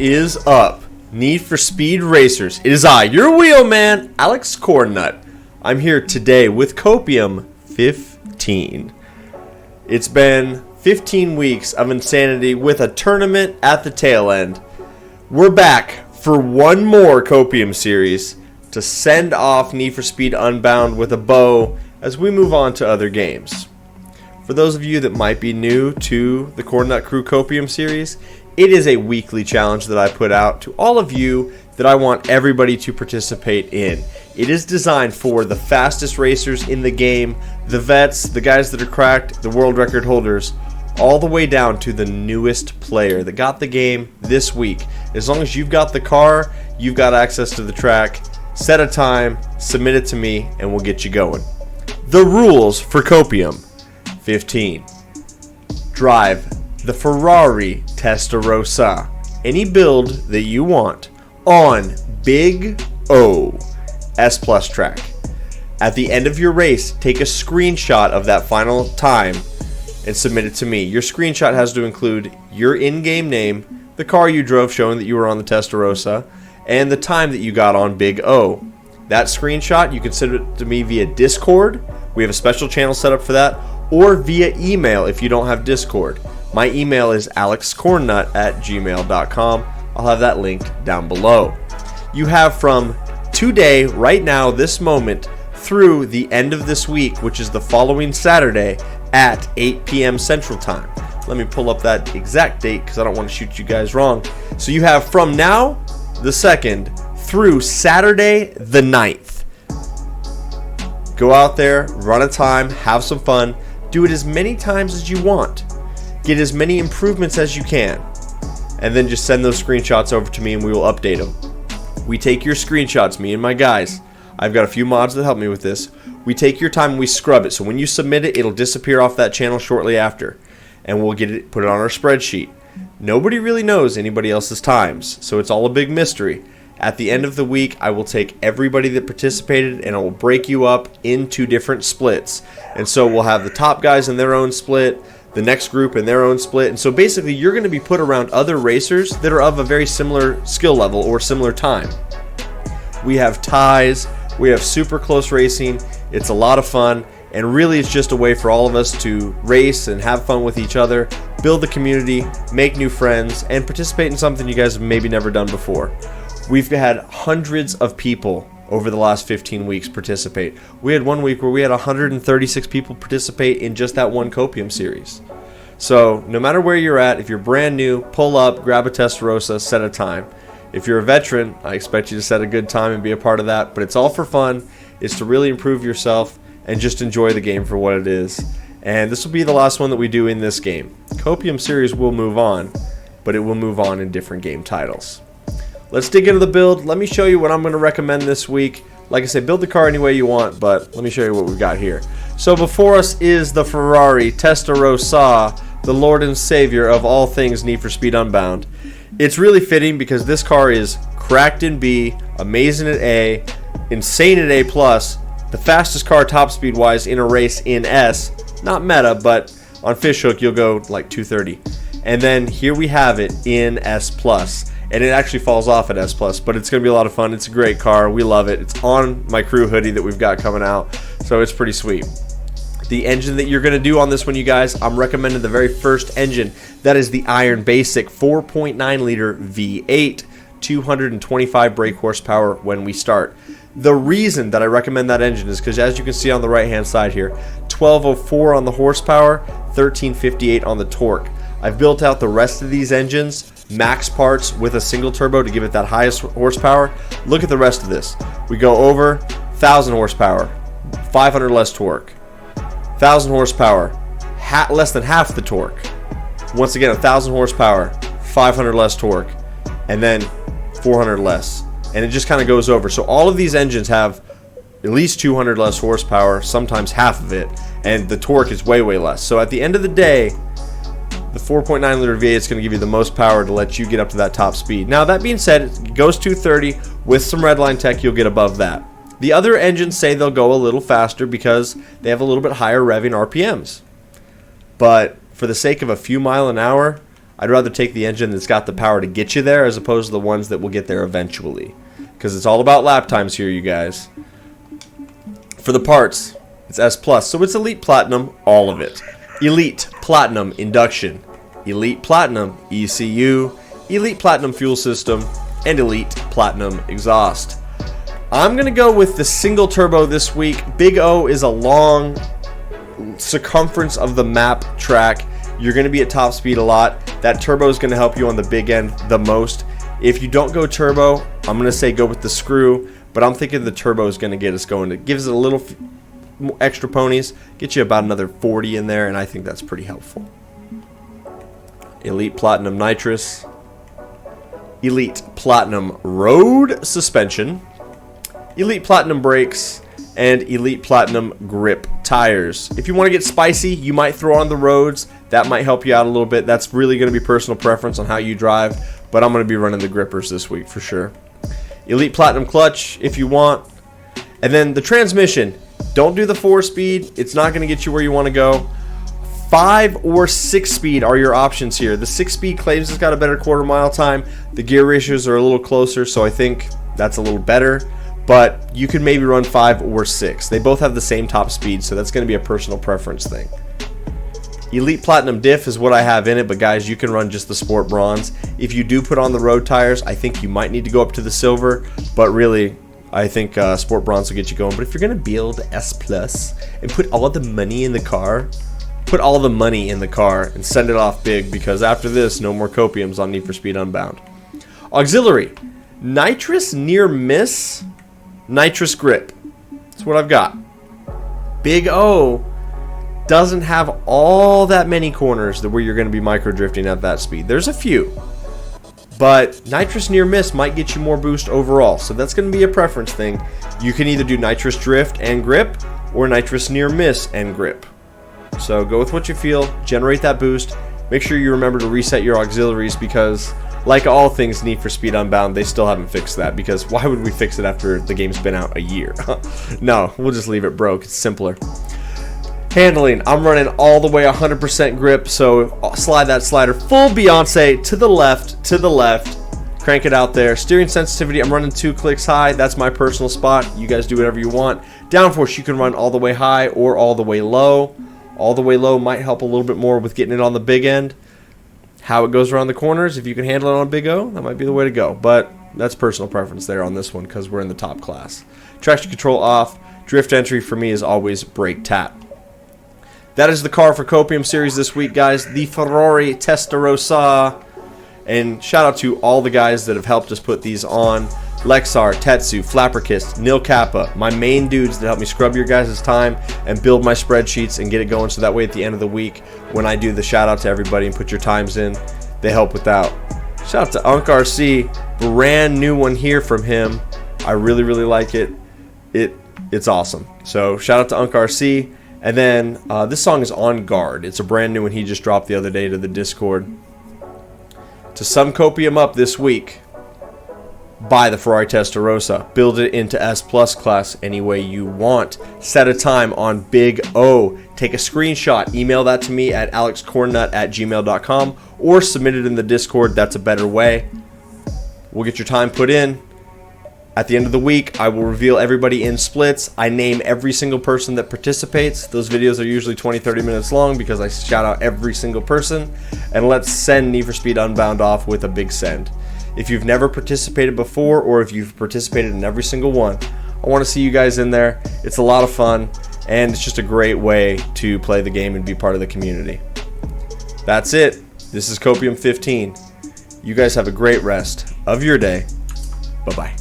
is up, Need for Speed Racers? It is I, your wheelman, Alex Cornnut. I'm here today with Copium 15. It's been 15 weeks of insanity with a tournament at the tail end. We're back for one more Copium series to send off Need for Speed Unbound with a bow as we move on to other games. For those of you that might be new to the Cornnut Crew Copium series, it is a weekly challenge that I put out to all of you that I want everybody to participate in. It is designed for the fastest racers in the game, the vets, the guys that are cracked, the world record holders, all the way down to the newest player that got the game this week. As long as you've got the car, you've got access to the track, set a time, submit it to me, and we'll get you going. The rules for Copium 15. Drive the Ferrari Testarossa, any build that you want, on Big O S Plus track. At the end of your race, take a screenshot of that final time and submit it to me. Your screenshot has to include your in-game name, the car you drove showing that you were on the Testarossa, and the time that you got on Big O. That screenshot, you can send it to me via Discord. We have a special channel set up for that, or via email if you don't have Discord. My email is alexcornnut@gmail.com. I'll have that linked down below. You have from today, right now, this moment, through the end of this week, which is the following Saturday at 8 p.m. Central Time. Let me pull up that exact date because I don't want to shoot you guys wrong. So you have from now, the 2nd, through Saturday, the 9th. Go out there, run a time, have some fun. Do it as many times as you want. Get as many improvements as you can. And then just send those screenshots over to me and we will update them. We take your screenshots, me and my guys. I've got a few mods that help me with this. We take your time and we scrub it. So when you submit it, it'll disappear off that channel shortly after. And we'll get it, put it on our spreadsheet. Nobody really knows anybody else's times, so it's all a big mystery. At the end of the week, I will take everybody that participated and I will break you up into different splits. And so we'll have the top guys in their own split, the next group in their own split. And so basically you're going to be put around other racers that are of a very similar skill level or similar time. We have ties, we have super close racing. It's a lot of fun, and really it's just a way for all of us to race and have fun with each other, build the community, make new friends, and participate in something you guys have maybe never done before. We've had hundreds of people over the last 15 weeks participate. We had one week where we had 136 people participate in just that one Copium series. So no matter where you're at, if you're brand new, pull up, grab a Testarossa, set a time. If you're a veteran, I expect you to set a good time and be a part of that, but it's all for fun. It's to really improve yourself and just enjoy the game for what it is. And this will be the last one that we do in this game. Copium series will move on, but it will move on in different game titles. Let's dig into the build. Let me show you what I'm going to recommend this week. Like I said, build the car any way you want, but let me show you what we've got here. So before us is the Ferrari Testarossa, the Lord and Savior of all things Need for Speed Unbound. It's really fitting because this car is cracked in B, amazing at A, insane at A+, the fastest car top speed wise in a race in S. Not meta, but on Fishhook you'll go like 230. And then here we have it in S+. And it actually falls off at S+, but it's going to be a lot of fun. It's a great car. We love it. It's on my crew hoodie that we've got coming out, so it's pretty sweet. The engine that you're going to do on this one, you guys, I'm recommending the very first engine. That is the Iron Basic 4.9 liter V8, 225 brake horsepower when we start. The reason that I recommend that engine is because, as you can see on the right-hand side here, 1204 on the horsepower, 1358 on the torque. I've built out the rest of these engines, max parts with a single turbo to give it that highest horsepower. Look at the rest of this. We go over 1,000 horsepower, 500 less torque. 1,000 horsepower, less than half the torque. Once again, 1,000 horsepower, 500 less torque, and then 400 less. And it just kind of goes over. So all of these engines have at least 200 less horsepower, sometimes half of it, and the torque is way, way less. So at the end of the day, the 4.9 liter V8 is going to give you the most power to let you get up to that top speed. Now, that being said, it goes 230. With some redline tech, you'll get above that. The other engines say they'll go a little faster because they have a little bit higher revving RPMs. But for the sake of a few mile an hour, I'd rather take the engine that's got the power to get you there as opposed to the ones that will get there eventually. Because it's all about lap times here, you guys. For the parts, it's S+. So it's Elite Platinum, all of it. Elite Platinum Induction, Elite Platinum ECU, Elite Platinum Fuel System, and Elite Platinum Exhaust. I'm going to go with the single turbo this week. Big O is a long circumference of the map track. You're going to be at top speed a lot. That turbo is going to help you on the big end the most. If you don't go turbo, I'm going to say go with the screw, but I'm thinking the turbo is going to get us going. It gives it a little extra ponies, get you about another 40 in there, and I think that's pretty helpful. Elite Platinum Nitrous, Elite Platinum Road Suspension, Elite Platinum Brakes, and Elite Platinum Grip Tires. If you want to get spicy, you might throw on the roads. That might help you out a little bit. That's really going to be personal preference on how you drive, but I'm going to be running the grippers this week for sure. Elite Platinum Clutch if you want. And then the transmission. Don't do the 4-speed. It's not going to get you where you want to go. 5 or 6-speed are your options here. The 6-speed claims it's got a better quarter-mile time. The gear ratios are a little closer, so I think that's a little better. But you could maybe run 5 or 6. They both have the same top speed, so that's going to be a personal preference thing. Elite Platinum Diff is what I have in it, but guys, you can run just the Sport Bronze. If you do put on the road tires, I think you might need to go up to the Silver, but really, I think Sport Bronze will get you going. But if you're going to build S Plus and put all the money in the car, put all the money in the car and send it off big, because after this, no more Copiums on Need for Speed Unbound. Auxiliary, Nitrous Near Miss, Nitrous Grip. That's what I've got. Big O doesn't have all that many corners where you're going to be micro drifting at that speed. There's a few, but Nitrous Near Miss might get you more boost overall, so that's going to be a preference thing. You can either do Nitrous Drift and Grip or Nitrous Near Miss and Grip. So go with what you feel, generate that boost. Make sure you remember to reset your auxiliaries, because like all things Need for Speed Unbound, they still haven't fixed that, because why would we fix it after the game's been out a year? No, we'll just leave it broke. It's simpler. Handling, I'm running all the way 100% grip, so slide that slider full Beyonce to the left, crank it out there. Steering sensitivity, I'm running 2 clicks high. That's my personal spot. You guys do whatever you want. Downforce, you can run all the way high or all the way low. All the way low might help a little bit more with getting it on the big end. How it goes around the corners, if you can handle it on a Big O, that might be the way to go. But that's personal preference there on this one, because we're in the top class. Traction control off. Drift entry for me is always brake tap. That is the car for Copium series this week, guys. The Ferrari Testarossa. And shout out to all the guys that have helped us put these on. Lexar, Tetsu, Flapperkist, Nil Kappa, my main dudes that help me scrub your guys' time and build my spreadsheets and get it going, so that way at the end of the week, when I do the shout out to everybody and put your times in, they help with that. Shout out to Unc RC, brand new one here from him. I really, really like it. It's awesome. So shout out to Unc RC. And then this song is On Guard. It's a brand new one he just dropped the other day to the Discord. To sum Copium up this week, buy the Ferrari Testarossa. Build it into S Plus class any way you want. Set a time on Big O. Take a screenshot. Email that to me at alexcornnut@gmail.com or submit it in the Discord. That's a better way. We'll get your time put in. At the end of the week, I will reveal everybody in splits. I name every single person that participates. Those videos are usually 20-30 minutes long because I shout out every single person. And let's send Need for Speed Unbound off with a big send. If you've never participated before, or if you've participated in every single one, I want to see you guys in there. It's a lot of fun, and it's just a great way to play the game and be part of the community. That's it. This is Copium 15. You guys have a great rest of your day. Bye-bye.